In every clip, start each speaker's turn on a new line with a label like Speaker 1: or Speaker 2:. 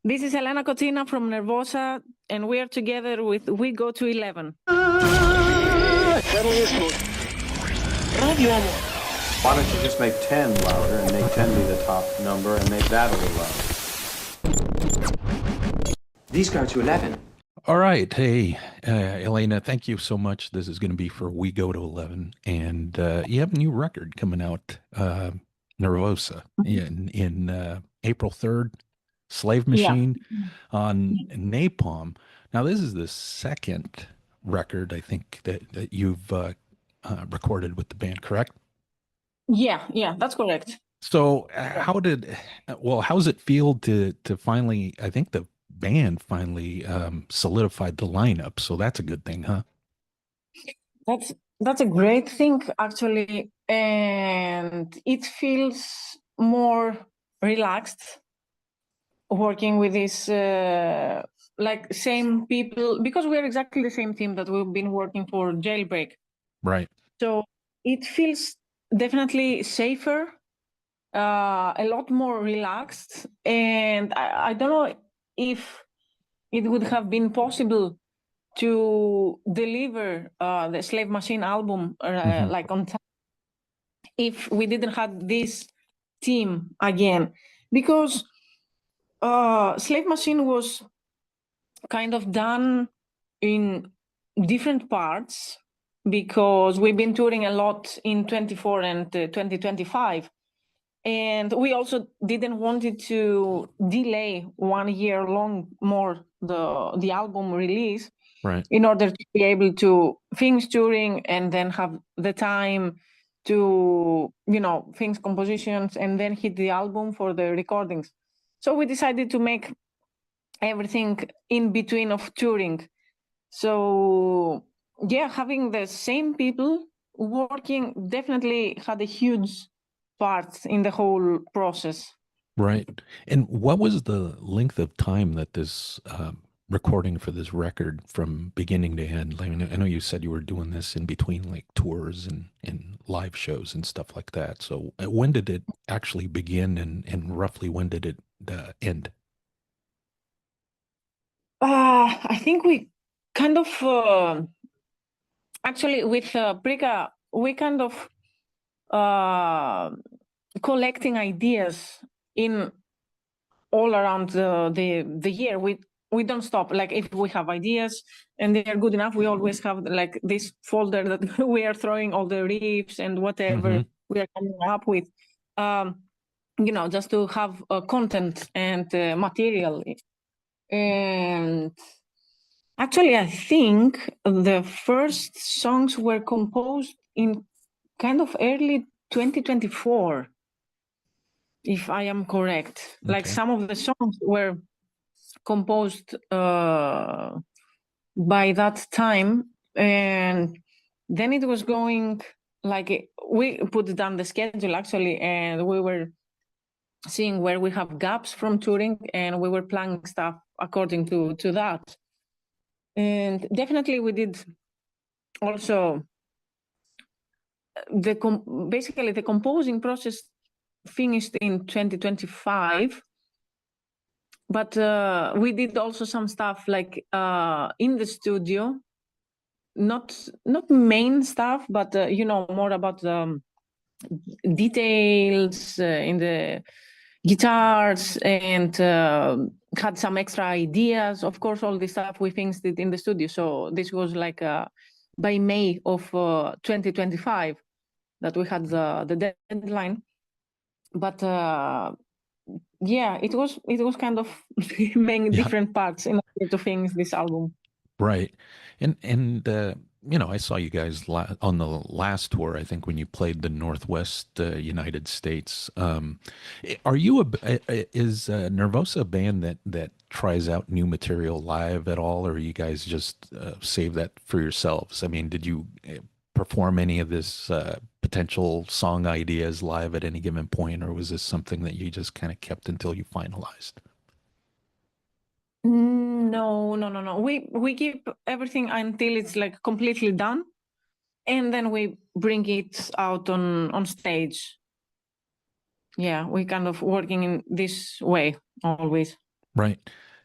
Speaker 1: This is Helena Kotina from Nervosa, and we are together with We Go to 11.
Speaker 2: Why
Speaker 3: don't you just make 10 louder and make 10 be the top number and make that a little louder?
Speaker 2: These go to 11.
Speaker 4: All right. Hey, Helena, thank you so much. This is going to be for We Go to 11. And you have a new record coming out, Nervosa, in April 3rd, Slave Machine on Napalm. Now, this is the second record, I think, that you've recorded with the band, correct?
Speaker 1: Yeah, that's correct.
Speaker 4: So how's it feel to finally, I think the band finally solidified the lineup, so that's a good thing, huh?
Speaker 1: That's a great thing, actually, and it feels more relaxed working with this like same people, because we're exactly the same team that we've been working for Jailbreak.
Speaker 4: Right.
Speaker 1: So it feels definitely safer, a lot more relaxed, and I don't know if it would have been possible to deliver the Slave Machine album like on time if we didn't have this team again, because Slave Machine was kind of done in different parts, because we've been touring a lot in 24 and 2025. And we also didn't want it to delay 1 year long more the album release,
Speaker 4: right,
Speaker 1: in order to be able to finish touring and then have the time to, finish compositions and then hit the album for the recordings. So we decided to make everything in between of touring. So yeah, having the same people working definitely had a huge part in the whole process.
Speaker 4: right. And what was the length of time that this recording for this record from beginning to end? I mean, I know you said you were doing this in between like tours and live shows and stuff like that. So when did it actually begin, and roughly when did it end?
Speaker 1: I think we kind of actually with Prika, we kind of collecting ideas in all around the year. We don't stop. Like if we have ideas and they are good enough, we always have like this folder that we are throwing all the riffs and whatever we are coming up with, just to have content and material. And actually, I think the first songs were composed in kind of early 2024, if I am correct. Okay. Like some of the songs were composed by that time, and then it was going like we put down the schedule actually, and we were seeing where we have gaps from touring, and we were planning stuff according to that. And definitely we did also basically the composing process finished in 2025, but we did also some stuff like in the studio, not main stuff, but more about the details in the guitars, and had some extra ideas. Of course, all this stuff we finished it in the studio. So this was like by May of 2025 that we had the deadline. But yeah, it was kind of many different parts in order to finish this album.
Speaker 4: Right. And I saw you guys on the last tour, I think, when you played the Northwest United States. Are you is Nervosa a band that tries out new material live at all, or you guys just save that for yourselves? I mean, did you perform any of this potential song ideas live at any given point, or was this something that you just kind of kept until you finalized?
Speaker 1: No. We keep everything until it's like completely done, and then we bring it out on stage. Yeah, we kind of working in this way always.
Speaker 4: Right.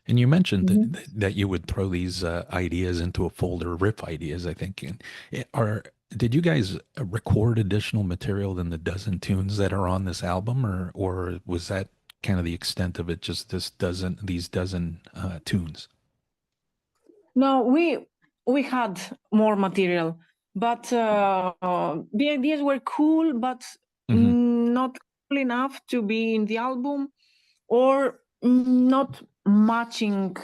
Speaker 4: And you mentioned
Speaker 1: Mhm.
Speaker 4: that you would throw these ideas into a folder, riff ideas, I think. And did you guys record additional material than the dozen tunes that are on this album, or was that kind of the extent of it, just these dozen tunes?
Speaker 1: No, we had more material, but the ideas were cool, but
Speaker 4: Hmm.
Speaker 1: not cool enough to be in the album, or not matching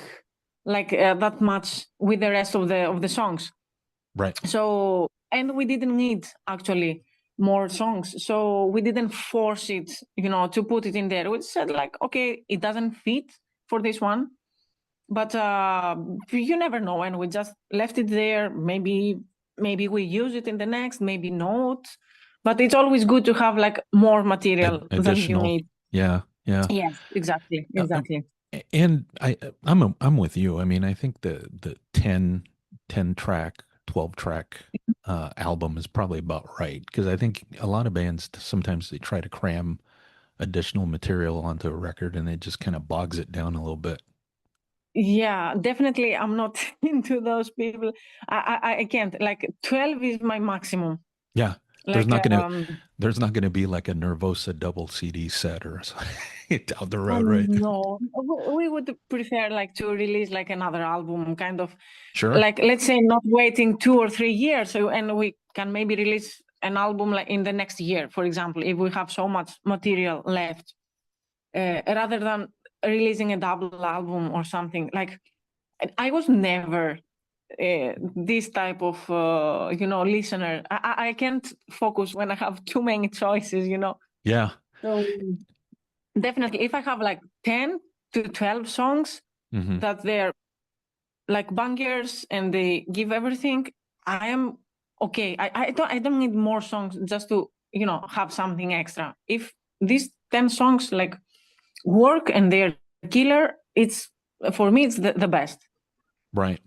Speaker 1: like that much with the rest of the songs.
Speaker 4: Right.
Speaker 1: So, and we didn't need actually more songs, so we didn't force it, to put it in there. We said like, okay, it doesn't fit for this one, but you never know, and we just left it there. Maybe we use it in the next, maybe not, but it's always good to have like more material than you
Speaker 4: Additional.
Speaker 1: need.
Speaker 4: Yeah. Yeah.
Speaker 1: Yes, exactly,
Speaker 4: Uh, uh,
Speaker 1: exactly.
Speaker 4: and I'm with you. I mean, I think the 10 track, 12 track album is probably about right, because I think a lot of bands sometimes they try to cram additional material onto a record and it just kind of bogs it down a little bit.
Speaker 1: Yeah, definitely I'm not into those people. I can't, like 12 is my maximum.
Speaker 4: Yeah. There's
Speaker 1: Like
Speaker 4: not gonna there's not gonna be like a Nervosa double CD set or something down the road, right?
Speaker 1: no, we would prefer like to release like another album, kind of
Speaker 4: Sure.
Speaker 1: like, let's say, not waiting 2 or 3 years, so, and we can maybe release an album like in the next year, for example, if we have so much material left, rather than releasing a double album or something. Like, I was never this type of listener. I can't focus when I have too many choices.
Speaker 4: Yeah.
Speaker 1: So definitely, if I have like 10 to 12 songs
Speaker 4: Hmm.
Speaker 1: that they're like bangers and they give everything, I am okay. I don't need more songs just to have something extra. If these 10 songs like work and they're killer, it's, for me, it's the best.
Speaker 4: Right.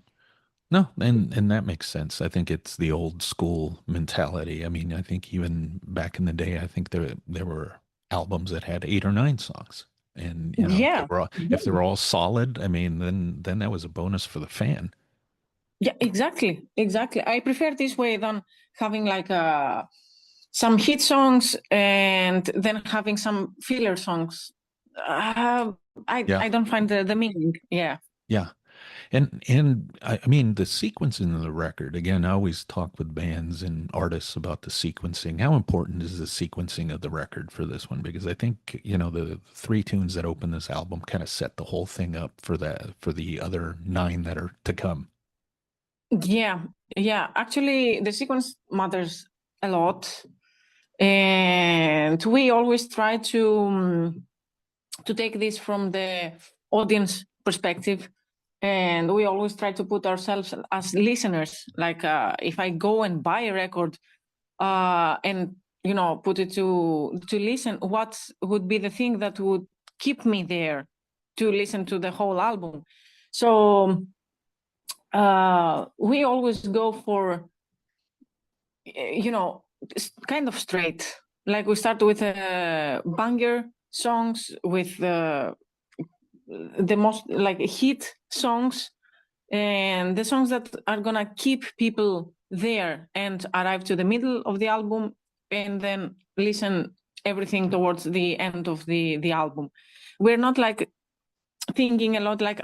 Speaker 4: No, and that makes sense. I think it's the old school mentality. I mean, I think even back in the day, I think there were albums that had 8 or 9 songs. And
Speaker 1: Yeah.
Speaker 4: if they were all solid, I mean, then that was a bonus for the fan.
Speaker 1: Yeah, exactly. I prefer this way than having like some hit songs and then having some filler songs.
Speaker 4: Yeah.
Speaker 1: I don't find the meaning. Yeah.
Speaker 4: Yeah. And I mean the sequencing of the record, again, I always talk with bands and artists about the sequencing. How important is the sequencing of the record for this one? Because I think, the 3 tunes that open this album kind of set the whole thing up for the other 9 that are to come.
Speaker 1: Yeah. Actually, the sequence matters a lot, and we always try to take this from the audience perspective, and we always try to put ourselves as listeners. Like, if I go and buy a record and put it to listen, what would be the thing that would keep me there to listen to the whole album? So we always go for kind of straight. Like, we start with banger songs, with the most like hit songs, and the songs that are gonna keep people there and arrive to the middle of the album, and then listen everything towards the end of the album. We're not like thinking a lot like,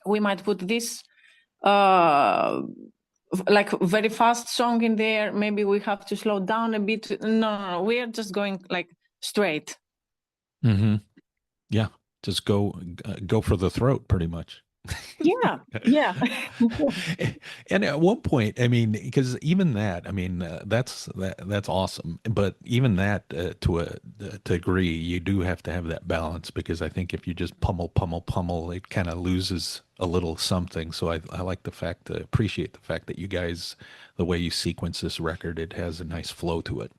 Speaker 1: we might put this like very fast song in there, maybe we have to slow down a bit. No, we're just going like straight.
Speaker 4: Mm-hmm. Yeah. Just go for the throat pretty much.
Speaker 1: Yeah.
Speaker 4: And at one point, I mean, because even that, I mean, that's awesome. But even that, to a degree, you do have to have that balance, because I think if you just pummel, it kind of loses a little something. So I like appreciate the fact that you guys, the way you sequence this record, it has a nice flow to it.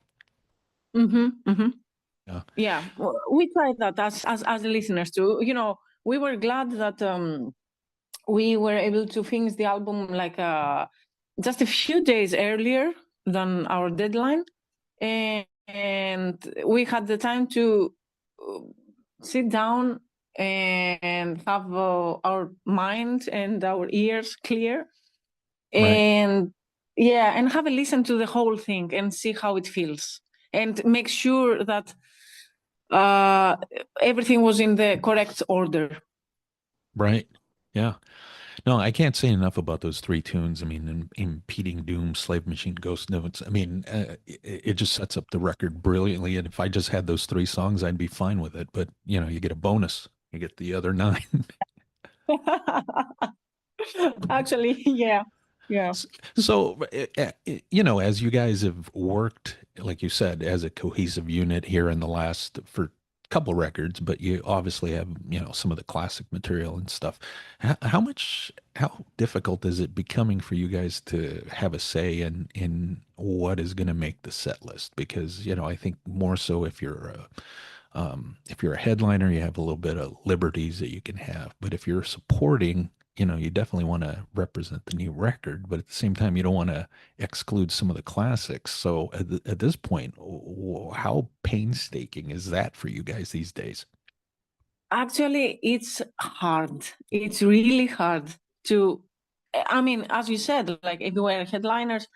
Speaker 4: Yeah.
Speaker 1: Yeah, well, we tried that as listeners too. We were glad that we were able to finish the album like just a few days earlier than our deadline, and we had the time to sit down and have our mind and our ears clear,
Speaker 4: Right.
Speaker 1: and yeah, and have a listen to the whole thing and see how it feels, and make sure that everything was in the correct order.
Speaker 4: Right. Yeah. No, I can't say enough about those three tunes. I mean, Impeding Doom, Slave Machine, Ghost Notes. I mean, it just sets up the record brilliantly. And if I just had those three songs, I'd be fine with it. But, you know, you get a bonus. You get the other nine.
Speaker 1: Actually, yeah.
Speaker 4: So, you know, as you guys have worked, like you said, as a cohesive unit here in the last for couple records, but you obviously have, you know, some of the classic material and stuff. How difficult is it becoming for you guys to have a say in what is going to make the set list? Because, you know, I think more so if you're a headliner, you have a little bit of liberties that you can have. But if you're supporting, you know, you definitely want to represent the new record, but at the same time, you don't want to exclude some of the classics. So at this point, how painstaking is that for you guys these days?
Speaker 1: Actually, it's hard. It's really hard to, I mean, as you said, like if we're headliners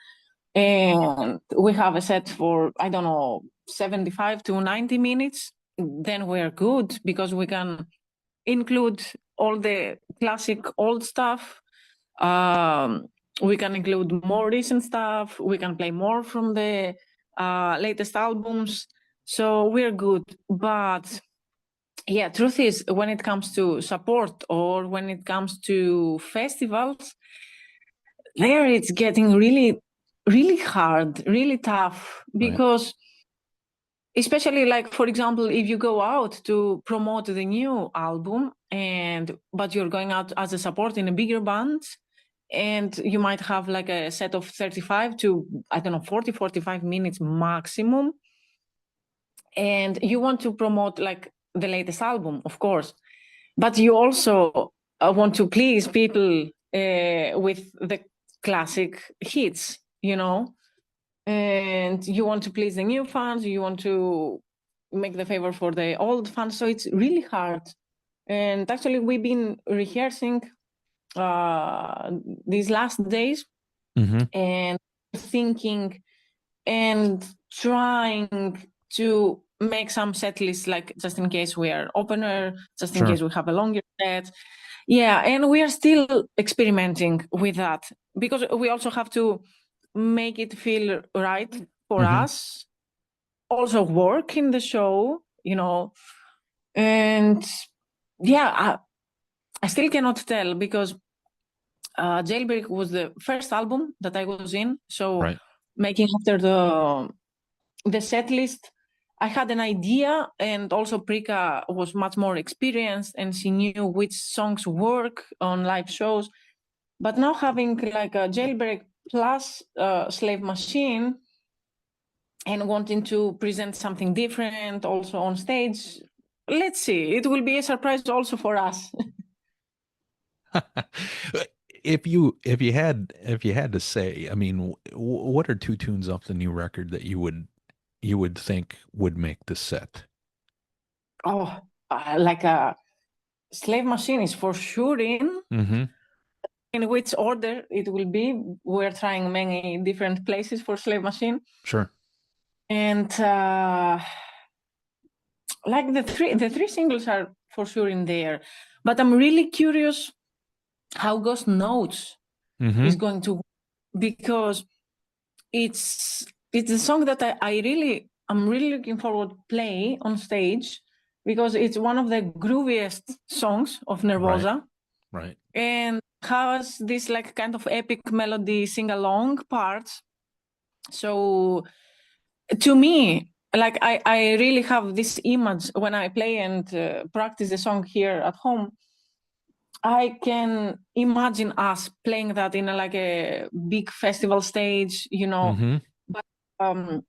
Speaker 1: and we have a set for, I don't know, 75 to 90 minutes, then we're good because we can include all the classic old stuff. We can include more recent stuff. We can play more from the latest albums. So we're good. But yeah, truth is, when it comes to support or when it comes to festivals, there it's getting really, really hard, really tough, because especially like, for example, if you go out to promote the new album but you're going out as a support in a bigger band, and you might have like a set of 35 to, I don't know, 40, 45 minutes maximum, and you want to promote like the latest album, of course, but you also want to please people with the classic hits, you know, and you want to please the new fans, you want to make the favor for the old fans. So it's really hard. And actually, we've been rehearsing these last days and thinking and trying to make some set lists, like just in case we are opener, just in case we have a longer set. Yeah, and we are still experimenting with that because we also have to make it feel right for us, also work in the show, you know. And yeah, I still cannot tell because Jailbreak was the first album that I was in. So making after the set list, I had an idea, and also Prika was much more experienced and she knew which songs work on live shows. But now having like a Jailbreak plus Slave Machine and wanting to present something different also on stage, let's see, it will be a surprise also for us.
Speaker 4: If you had to say, I mean, what are two tunes off the new record that you would think would make the set?
Speaker 1: Oh, like a Slave Machine is for sure in. In which order it will be? We're trying many different places for Slave Machine.
Speaker 4: Sure.
Speaker 1: And like the three singles are for sure in there. But I'm really curious how Ghost Notes is going to, because it's a song that I'm really looking forward to play on stage, because it's one of the grooviest songs of Nervosa.
Speaker 4: Right.
Speaker 1: And has this like kind of epic melody sing-along parts. So to me, like I really have this image when I play and practice the song here at home. I can imagine us playing that in like a big festival stage, you know. But I'm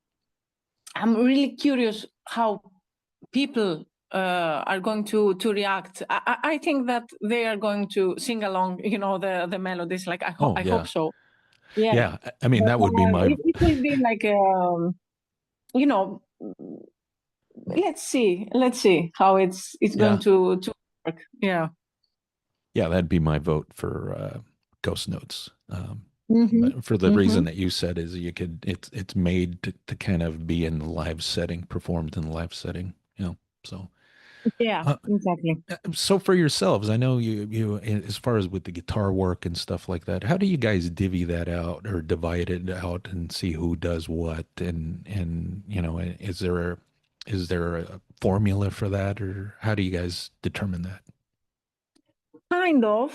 Speaker 1: really curious how people are going to react. I think that they are going to sing along, you know, the melodies. Like I hope so. Yeah.
Speaker 4: I mean, that would be my.
Speaker 1: It will be like you know. Let's see how it's going to work. Yeah.
Speaker 4: Yeah, that'd be my vote for Ghost Notes.
Speaker 1: Mm-hmm.
Speaker 4: But for the
Speaker 1: Mm-hmm.
Speaker 4: reason that you said is it's made to kind of be in the live setting, performed in the live setting. So
Speaker 1: Yeah,
Speaker 4: uh,
Speaker 1: exactly.
Speaker 4: so for yourselves, I know as far as with the guitar work and stuff like that, how do you guys divvy that out or divide it out and see who does what? And is there a formula for that, or how do you guys determine that?
Speaker 1: Kind of.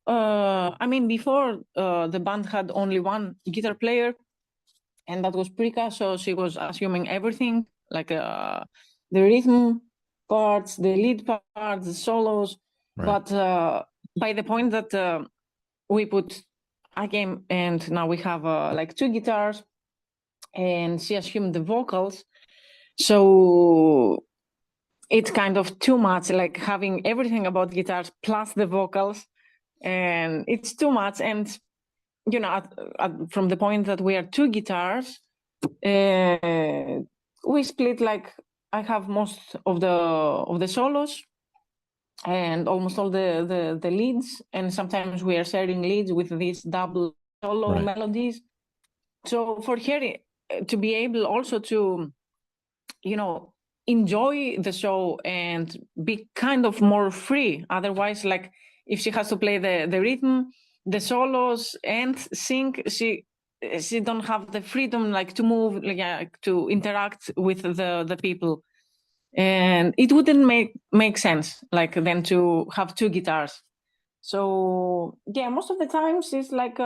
Speaker 1: I mean, before the band had only one guitar player, and that was Prika. So she was assuming everything, like the rhythm parts, the lead parts, the solos.
Speaker 4: Right.
Speaker 1: But by the point that I came and now we have like two guitars, and she assumed the vocals. So it's kind of too much, like having everything about guitars plus the vocals, and it's too much. And from the point that we are two guitars, we split, like I have most of the solos and almost all the leads, and sometimes we are sharing leads with these double solo
Speaker 4: Right.
Speaker 1: melodies. So for her to be able also to enjoy the show and be kind of more free. Otherwise, like if she has to play the rhythm, the solos, and sing, she don't have the freedom like to move, like to interact with the people, and it wouldn't make sense like then to have two guitars. So yeah, most of the times it's like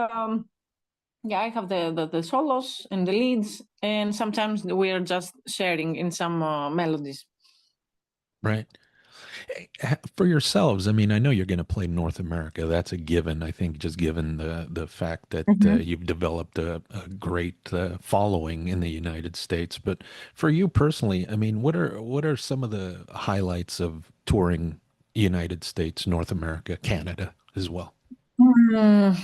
Speaker 1: yeah, I have the solos and the leads, and sometimes we are just sharing in some melodies.
Speaker 4: Right. For yourselves, I mean, I know you're going to play North America. That's a given. I think just given the fact that
Speaker 1: Mhm.
Speaker 4: you've developed a great following in the United States. But for you personally, I mean, what are some of the highlights of touring United States, North America, Canada as well?
Speaker 1: Mm,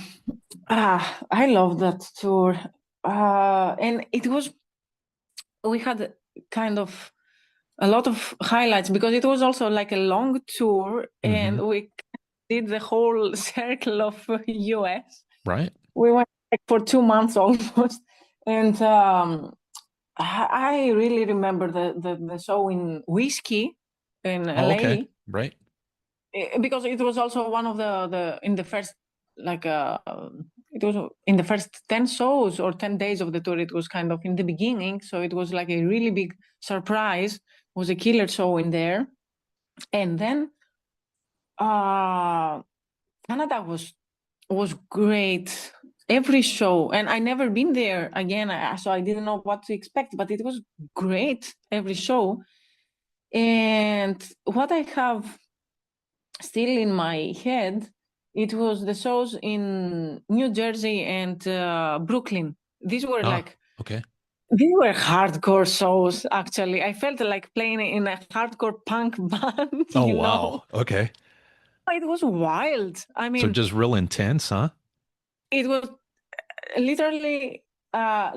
Speaker 1: I love that tour. And we had kind of a lot of highlights because it was also like a long tour,
Speaker 4: Hmm.
Speaker 1: and we did the whole circle of US.
Speaker 4: Right.
Speaker 1: We went like for 2 months almost. And I really remember the show in Whiskey in
Speaker 4: Oh, okay.
Speaker 1: LA.
Speaker 4: Right.
Speaker 1: Because it was also one of the in the first, like it was in the first 10 shows or 10 days of the tour. It was kind of in the beginning, so it was like a really big surprise. It was a killer show in there. And then Canada was great, every show, and I never been there again, so I didn't know what to expect, but it was great every show. And what I have still in my head, it was the shows in New Jersey and Brooklyn. These were
Speaker 4: Ah,
Speaker 1: like
Speaker 4: okay.
Speaker 1: these were hardcore shows. Actually, I felt like playing in a hardcore punk band.
Speaker 4: Oh, wow. Okay.
Speaker 1: It was wild. I
Speaker 4: So
Speaker 1: mean,
Speaker 4: just real intense, huh?
Speaker 1: it was literally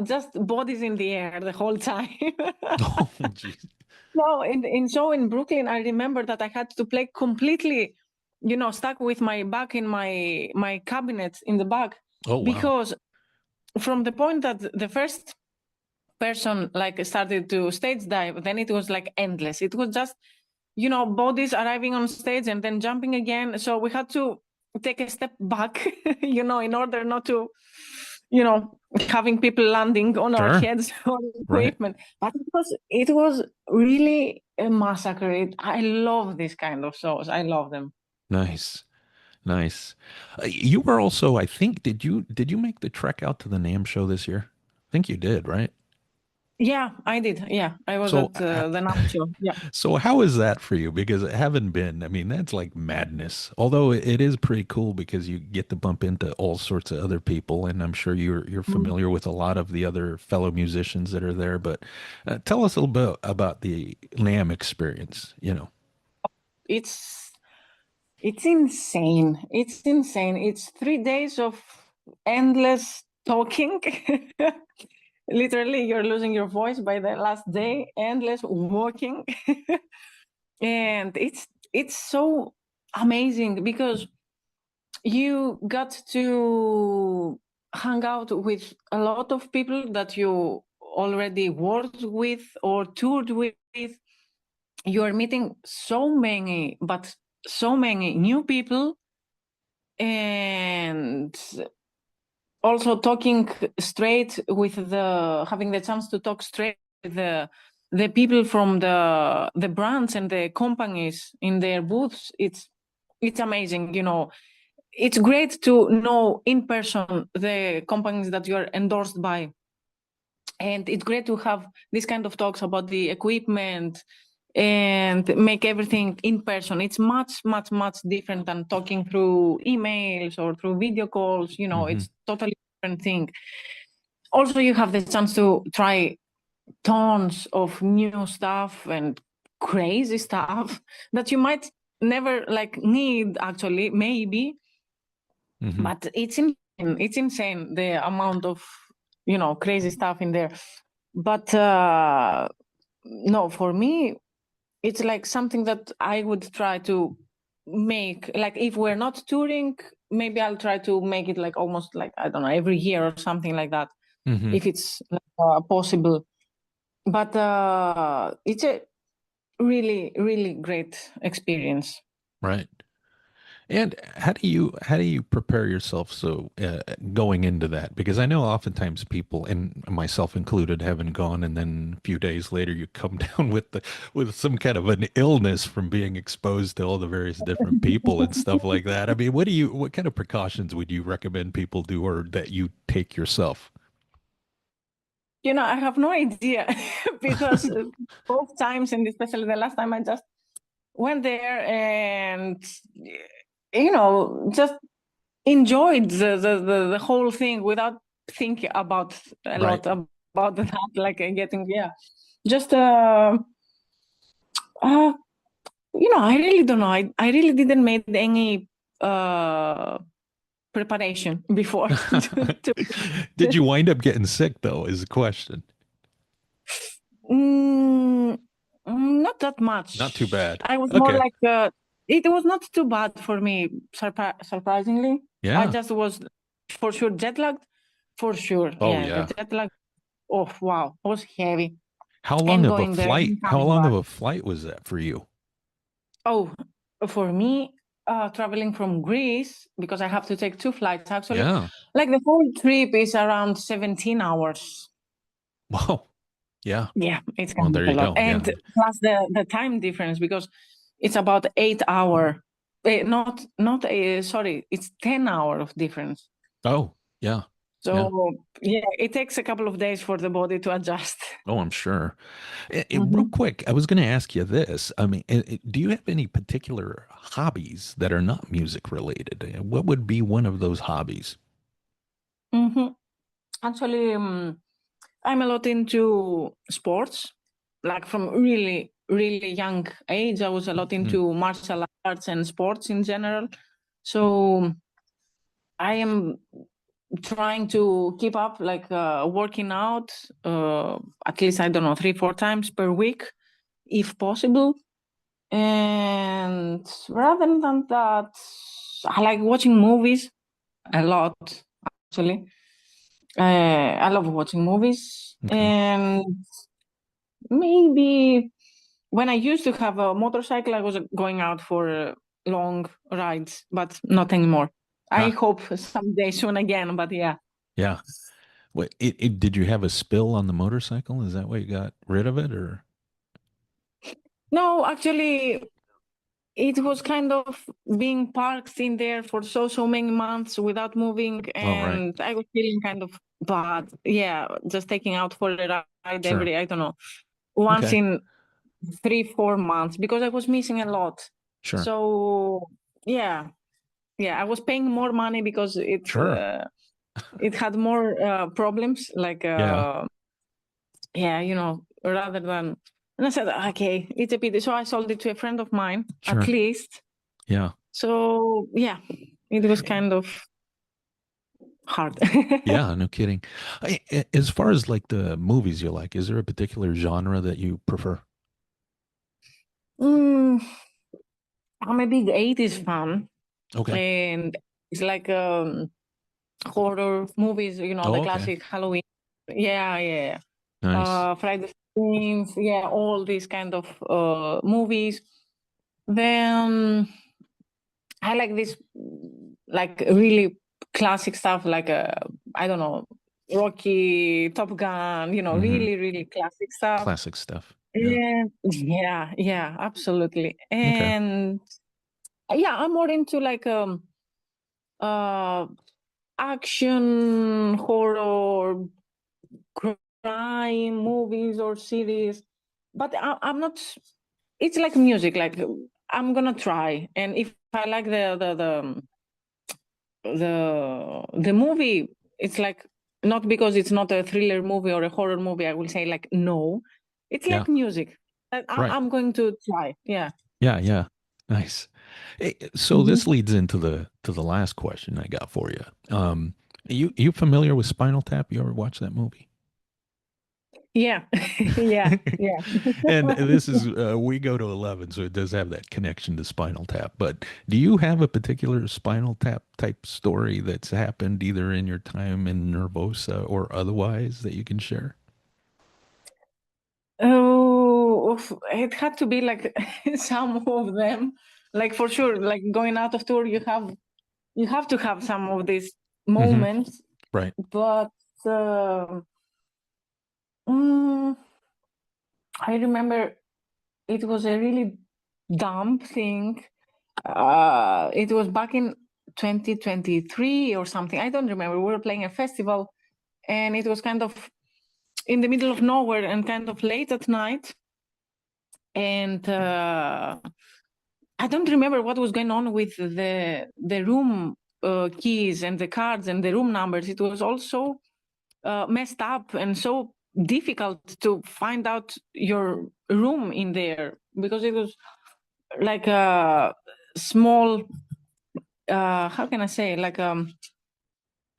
Speaker 1: just bodies in the air the whole time.
Speaker 4: Oh, geez.
Speaker 1: No, in show in Brooklyn, I remember that I had to play completely, stuck with my back in my cabinet in the back,
Speaker 4: Oh, wow.
Speaker 1: because from the point that the first person like started to stage dive, then it was like endless. It was just, bodies arriving on stage and then jumping again. So we had to take a step back, in order not to, having people landing on our
Speaker 4: Sure.
Speaker 1: heads on
Speaker 4: Right.
Speaker 1: equipment. But it was really a massacre. I love these kind of shows. I love them.
Speaker 4: Nice. Nice. You were also, I think, did you make the trek out to the NAMM show this year? I think you did, right?
Speaker 1: Yeah, I did. Yeah, I was
Speaker 4: So,
Speaker 1: at the NAM show. Yeah.
Speaker 4: so how is that for you? Because I haven't been. I mean, that's like madness. Although it is pretty cool because you get to bump into all sorts of other people, and I'm sure you're
Speaker 1: Mm.
Speaker 4: familiar with a lot of the other fellow musicians that are there. But tell us a little bit about the NAMM experience.
Speaker 1: It's It's insane. It's insane. It's 3 days of endless talking. Literally, you're losing your voice by the last day, endless walking. And it's so amazing because you got to hang out with a lot of people that you already worked with or toured with. You are meeting so many new people, and also talking straight with having the chance to talk straight with the people from the brands and the companies in their booths. It's amazing, you know. It's great to know in person the companies that you are endorsed by, and it's great to have this kind of talks about the equipment and make everything in person. It's much different than talking through emails or through video calls. You know, it's totally different thing. Also, you have the chance to try tons of new stuff and crazy stuff that you might never need, actually, maybe. But it's insane the amount of, you know, crazy stuff in there. But no, for me, it's like something that I would try to make. Like, if we're not touring, maybe I'll try to make it like almost like, I don't know, every year or something like that, if it's possible. But it's a really great experience.
Speaker 4: Right. And how do you prepare yourself so going into that? Because I know oftentimes people, and myself included, haven't gone, and then a few days later you come down with some kind of an illness from being exposed to all the various different people and stuff like that. I mean, what kind of precautions would you recommend people do, or that you take yourself?
Speaker 1: You know, I have no idea because both times, and especially the last time, I just went there and, you know, just enjoyed the whole thing without thinking about a lot about that, like getting, just you know, I really don't know. I really didn't make any preparation before.
Speaker 4: Did you wind up getting sick though, is the question.
Speaker 1: Not that much.
Speaker 4: Not too bad.
Speaker 1: I was more like it was not too bad for me, surprisingly.
Speaker 4: Yeah.
Speaker 1: I just was for sure jet lagged, for sure.
Speaker 4: Oh
Speaker 1: The jet lag. Oh wow, it was heavy.
Speaker 4: How long of a flight? How long of a flight was that for you?
Speaker 1: Oh, for me, traveling from Greece, because I have to take 2 flights actually.
Speaker 4: Yeah.
Speaker 1: Like, the whole trip is around 17 hours.
Speaker 4: Wow. Yeah.
Speaker 1: Yeah, it's
Speaker 4: well, there
Speaker 1: a
Speaker 4: you
Speaker 1: lot.
Speaker 4: go.
Speaker 1: And plus the time difference, because it's about 8 hour. Sorry, it's 10 hour of difference.
Speaker 4: Oh, yeah.
Speaker 1: So it takes a couple of days for the body to adjust.
Speaker 4: Oh, I'm sure. Real quick, I was going to ask you this. I mean, do you have any particular hobbies that are not music related? What would be one of those hobbies?
Speaker 1: Actually, I'm a lot into sports. Like, from really young age, I was a lot into martial arts and sports in general. So I am trying to keep up, like working out at least, I don't know, 3-4 times per week, if possible. And rather than that, I like watching movies a lot, actually. I love watching movies. And maybe when I used to have a motorcycle, I was going out for long rides, but not anymore. I hope someday soon again, but yeah.
Speaker 4: Yeah. What, did you have a spill on the motorcycle? Is that why you got rid of it, or?
Speaker 1: No, actually, it was kind of being parked in there for so many months without moving, and I was feeling kind of bad. Yeah, just taking out for a ride every, I don't know, once in 3-4 months, because I was missing a lot.
Speaker 4: Sure.
Speaker 1: So yeah, I was paying more money because it it had more problems, like you know, rather than. And I said, okay, it's a pity. So I sold it to a friend of mine, at least.
Speaker 4: Yeah.
Speaker 1: So yeah, it was kind of hard.
Speaker 4: Yeah, no kidding. As far as like the movies you like, is there a particular genre that you prefer?
Speaker 1: I'm a big 80s fan,
Speaker 4: Okay.
Speaker 1: and it's like horror movies, you know,
Speaker 4: Oh,
Speaker 1: the
Speaker 4: okay.
Speaker 1: classic Halloween. Yeah, yeah.
Speaker 4: Nice.
Speaker 1: Friday the 13th, yeah, all these kind of movies. Then I like this, like really classic stuff, like I don't know, Rocky, Top Gun, you know,
Speaker 4: Hmm.
Speaker 1: really, really classic stuff.
Speaker 4: Classic stuff. Yeah.
Speaker 1: And yeah, yeah, absolutely.
Speaker 4: Okay.
Speaker 1: And yeah, I'm more into like uh action, horror, crime movies or series, but I'm not. It's like music. Like I'm gonna try, and if I like the movie, it's like not because it's not a thriller movie or a horror movie. I will say like no, it's
Speaker 4: Yeah.
Speaker 1: like music.
Speaker 4: Right.
Speaker 1: I'm going to try. Yeah.
Speaker 4: Yeah. Yeah. Nice. Hey, so
Speaker 1: Mhm.
Speaker 4: this leads into the last question I got for you. You familiar with Spinal Tap? You ever watch that movie?
Speaker 1: Yeah. Yeah. Yeah.
Speaker 4: And this is we go to 11, so it does have that connection to Spinal Tap. But do you have a particular Spinal Tap type story that's happened either in your time in Nervosa or otherwise that you can share?
Speaker 1: Oh, it had to be like some of them. Like for sure, like going out of tour, you have to have some of these
Speaker 4: Hmm.
Speaker 1: moments.
Speaker 4: Right.
Speaker 1: But mm, I remember it was a really dumb thing. It was back in 2023 or something. I don't remember. We were playing a festival, and it was kind of in the middle of nowhere and kind of late at night. And I don't remember what was going on with the room keys and the cards and the room numbers. It was also messed up and so difficult to find out your room in there because it was like a small. How can I say? Like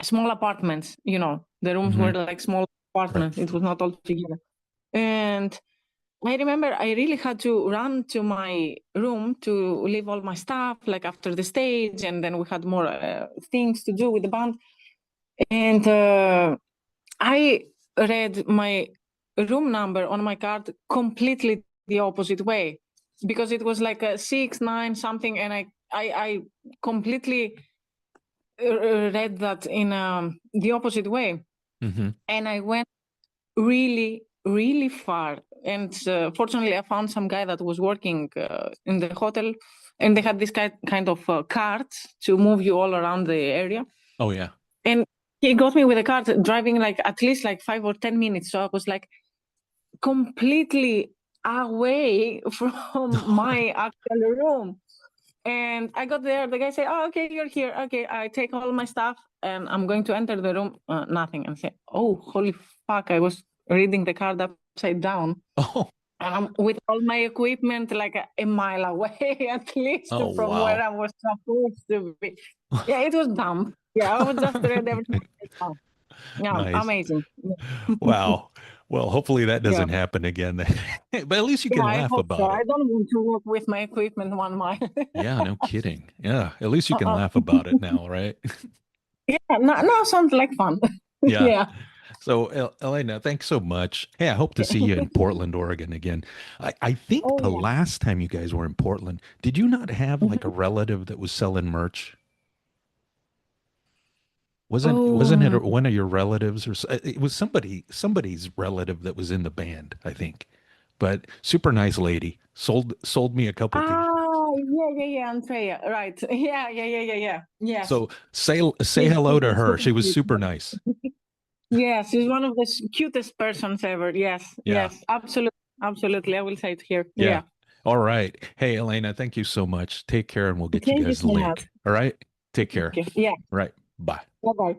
Speaker 1: small apartments. You know, the rooms
Speaker 4: Hmm.
Speaker 1: were like small
Speaker 4: Right.
Speaker 1: apartments. It was not all together. And I remember I really had to run to my room to leave all my stuff, like after the stage, and then we had more things to do with the band. And I read my room number on my card completely the opposite way because it was like a 6, 9 something, and I completely read that in the opposite way,
Speaker 4: Hmm.
Speaker 1: and I went really, really far. And fortunately, I found some guy that was working in the hotel, and they had this kind of carts to move you all around the area.
Speaker 4: Oh yeah.
Speaker 1: And he got me with a cart driving like at least like 5 or 10 minutes. So I was like completely away from my actual room. And I got there. The guy said, "Oh, okay, you're here. Okay, I take all my stuff and I'm going to enter the room." Nothing. And I said, "Oh, holy fuck!" I was reading the card upside down,
Speaker 4: Oh.
Speaker 1: and I'm with all my equipment like a mile away at least
Speaker 4: Oh
Speaker 1: from where
Speaker 4: wow.
Speaker 1: I was supposed to be. Yeah, it was dumb. Yeah, I was just read everything. Yeah,
Speaker 4: Nice.
Speaker 1: amazing.
Speaker 4: Wow. Well, hopefully that
Speaker 1: Yeah.
Speaker 4: doesn't happen again. But at least you
Speaker 1: Yeah,
Speaker 4: can
Speaker 1: I
Speaker 4: laugh
Speaker 1: hope so.
Speaker 4: about
Speaker 1: I
Speaker 4: it.
Speaker 1: don't want to walk with my equipment 1 mile.
Speaker 4: Yeah, no kidding. Yeah, at least you can
Speaker 1: Uh-uh.
Speaker 4: laugh about it now, right?
Speaker 1: Yeah, now sounds like fun.
Speaker 4: Yeah.
Speaker 1: Yeah.
Speaker 4: So, Elena, thanks so much. Hey, I hope to see you in Portland, Oregon again. I think the
Speaker 1: Oh
Speaker 4: last time you guys were in Portland, did you not have
Speaker 1: yeah.
Speaker 4: like a relative that was selling merch? Wasn't it
Speaker 1: Oh,
Speaker 4: one of your relatives or it was somebody's relative that was in the band, I think. But super nice lady. Sold me a couple t-shirts.
Speaker 1: yeah, Andrea. Right. Yeah. Yes.
Speaker 4: So say
Speaker 1: She's
Speaker 4: hello to her.
Speaker 1: super
Speaker 4: She was
Speaker 1: cute.
Speaker 4: super nice.
Speaker 1: Yes, she's one of the cutest persons ever. Yes,
Speaker 4: Yeah.
Speaker 1: yes, absolutely. I will say it here.
Speaker 4: Yeah.
Speaker 1: Yeah.
Speaker 4: All right. Hey, Elena, thank you so much. Take care and we'll get you
Speaker 1: Thank you
Speaker 4: guys the
Speaker 1: so much.
Speaker 4: link. All right. Take care.
Speaker 1: Thank you. Yeah.
Speaker 4: All right. Bye.
Speaker 1: Bye bye.